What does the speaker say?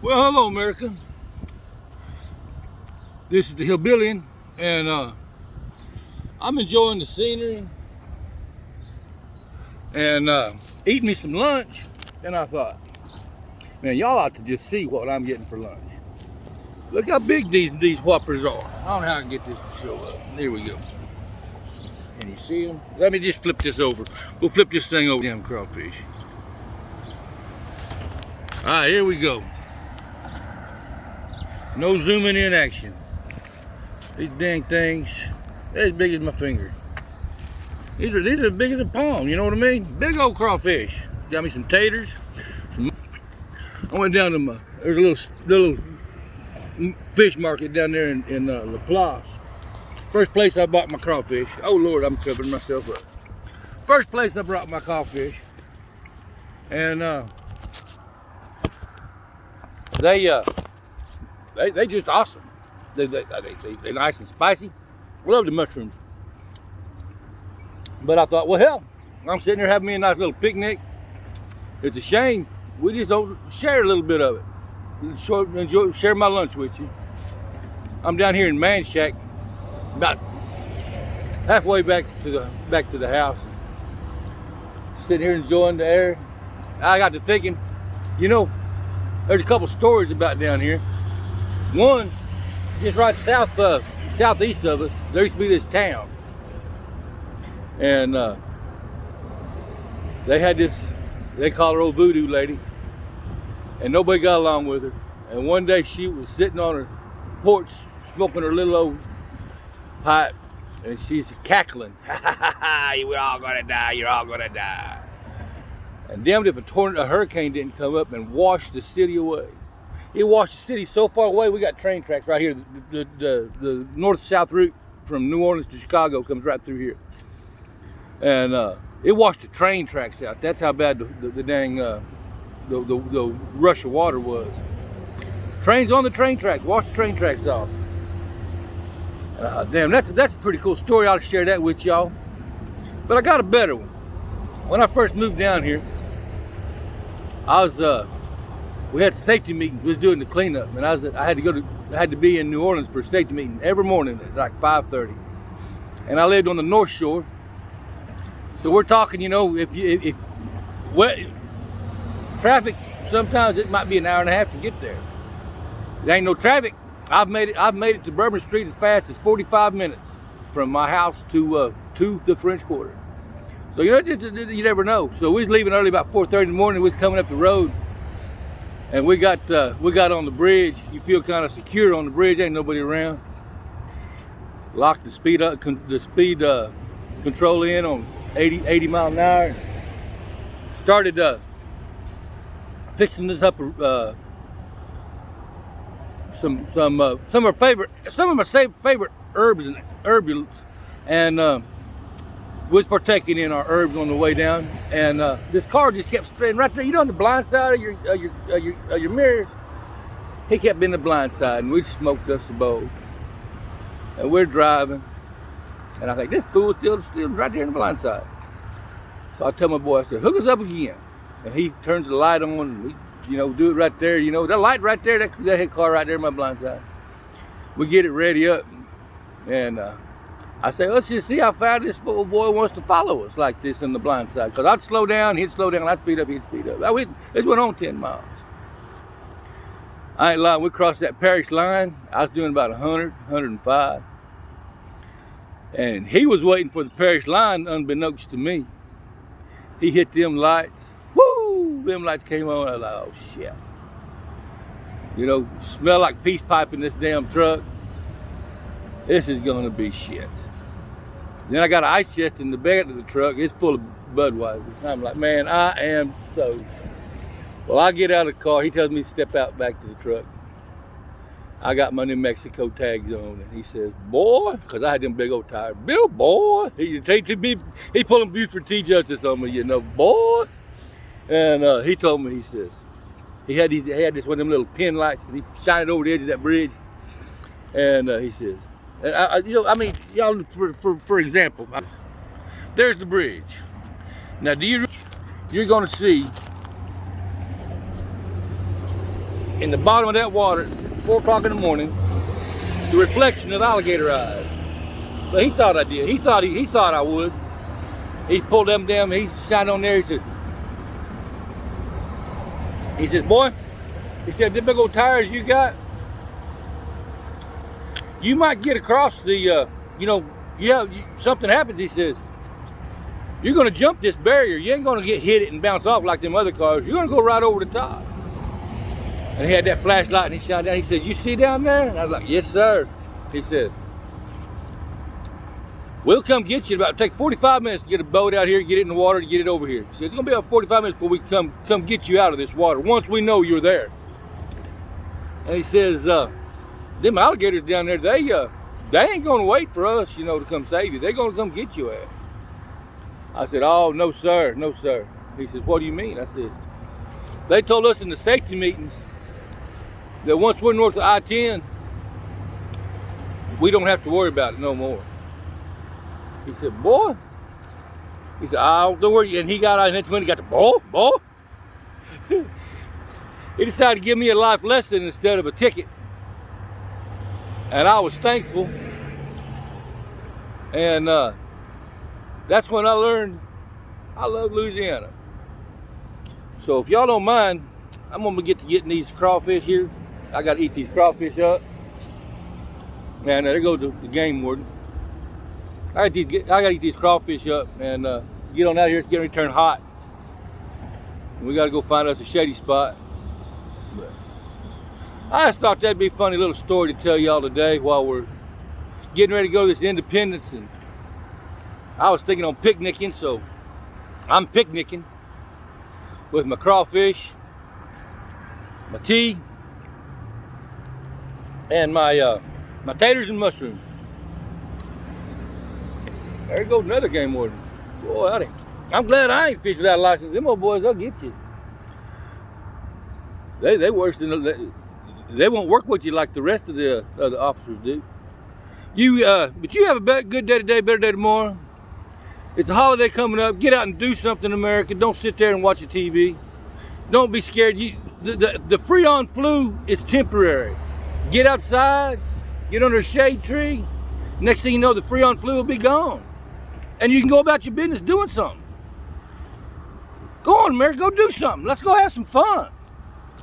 Well, hello, America. This is the Hillbilly, and I'm enjoying the scenery and eating me some lunch. And I thought, man, y'all ought to just see what I'm getting for lunch. Look how big these whoppers are. I don't know how I can get this to show up. There we go. Can you see them? Let me just flip this over. We'll flip this thing over. Damn crawfish. All right, here we go. No zooming in action. These dang things, they're as big as my finger. These are as big as a palm, you know what I mean? Big old crawfish. Got me some taters. I went down to there's a little fish market down there in La Place. First place I bought my crawfish. Oh Lord, I'm covering myself up. First place I brought my crawfish. And they just awesome. They're nice and spicy. I love the mushrooms. But I thought, well, hell, I'm sitting there having me a nice little picnic. It's a shame we just don't share a little bit of it. Share my lunch with you. I'm down here in Manchac, about halfway back to the house. Sitting here enjoying the air. I got to thinking, you know, there's a couple stories about down here. One, just right southeast of us, there used to be this town. And they had this, they call her old voodoo lady. And nobody got along with her. And one day she was sitting on her porch smoking her little old pipe. And she's cackling. Ha ha ha ha, we're all gonna die, you're all gonna die. And damned if a hurricane didn't come up and wash the city away. It washed the city so far away, we got train tracks right here. The north-south route from New Orleans to Chicago comes right through here. And it washed the train tracks out. That's how bad the dang the rush of water was. Trains on the train track, wash the train tracks off. Damn, that's a pretty cool story. I'll share that with y'all. But I got a better one. When I first moved down here, we had a safety meeting. We was doing the cleanup, and I had to be in New Orleans for a safety meeting every morning at like 5:30. And I lived on the North Shore. So we're talking, you know, if traffic, sometimes it might be an hour and a half to get there. There ain't no traffic. I've made it to Bourbon Street as fast as 45 minutes from my house to the French Quarter. So you know, you never know. So we was leaving early, about 4:30 in the morning. We was coming up the road, and we got on the bridge. You feel kind of secure on the bridge. Ain't nobody around. Locked the speed control in on 80 mile an hour. Started fixing this up. Some of my favorite herbs and herbulets, and was partaking in our herbs on the way down. And this car just kept straying right there. You know, on the blind side of your mirrors. He kept in the blind side, and we smoked us a bowl. And we're driving, and I think this fool's still right there in the blind side. So I tell my boy, I said, hook us up again. And he turns the light on, and we, you know, do it right there. You know, that light right there, that car right there in my blind side. We get it ready up, and I say, let's just see how far this fool boy wants to follow us like this in the blind side. Because I'd slow down, he'd slow down, I'd speed up, he'd speed up. This went on 10 miles. I ain't lying, we crossed that parish line. I was doing about 100, 105. And he was waiting for the parish line unbeknownst to me. He hit them lights. Woo! Them lights came on. I was like, oh shit. You know, smell like peace pipe in this damn truck. This is gonna be shit. Then I got an ice chest in the back of the truck. It's full of Budweiser. I'm like, man, I am so. Well, I get out of the car. He tells me to step out back to the truck. I got my New Mexico tags on, and he says, boy, because I had them big old tires. Bill, boy. He pulling Buford T. Justice on me, you know, boy. And he told me, he says, he had this one of them little pin lights, and he shined it over the edge of that bridge. And he says, you know, I mean, y'all, for example, there's the bridge. Now, you're going to see in the bottom of that water, 4 o'clock in the morning, the reflection of alligator eyes. But he thought I did. He thought I would. He pulled them down. He shined on there. He says, boy, he said, the big old tires you got, you might get across the, something happens, he says. You're going to jump this barrier. You ain't going to get hit it and bounce off like them other cars. You're going to go right over the top. And he had that flashlight and he shot down. He said, you see down there? And I was like, yes, sir. He says, we'll come get you. It'll take 45 minutes to get a boat out here, get it in the water, to get it over here. He said, it's going to be about 45 minutes before we come get you out of this water, once we know you're there. And he says, them alligators down there, they ain't going to wait for us, to come save you. They're going to come get you out. I said, oh, no, sir, no, sir. He says, what do you mean? I said, they told us in the safety meetings that once we're north of I-10, we don't have to worry about it no more. He said, boy. He said, oh, don't worry. And he got out, and that's when he got the boy. He decided to give me a life lesson instead of a ticket. And I was thankful. And that's when I learned I love Louisiana. So if y'all don't mind, I'm gonna get to getting these crawfish here. I gotta eat these crawfish up. And there goes the game warden. I gotta eat these crawfish up and get on out here. It's getting ready to turn hot. We gotta go find us a shady spot. But I just thought that'd be a funny little story to tell y'all today while we're getting ready to go to this Independence. And I was thinking on picnicking, so I'm picnicking with my crawfish, my tea, and my taters and mushrooms. There goes another game warden. Boy, howdy. I'm glad I ain't fishing without a license. Them old boys, they'll get you. They worse than they won't work with you like the rest of the other officers do. But you have a good day today, better day tomorrow. It's a holiday coming up. Get out and do something, America. Don't sit there and watch the TV. Don't be scared. The Freon flu is temporary. Get outside, get under a shade tree. Next thing you know, the Freon flu will be gone. And you can go about your business doing something. Go on, America, go do something. Let's go have some fun.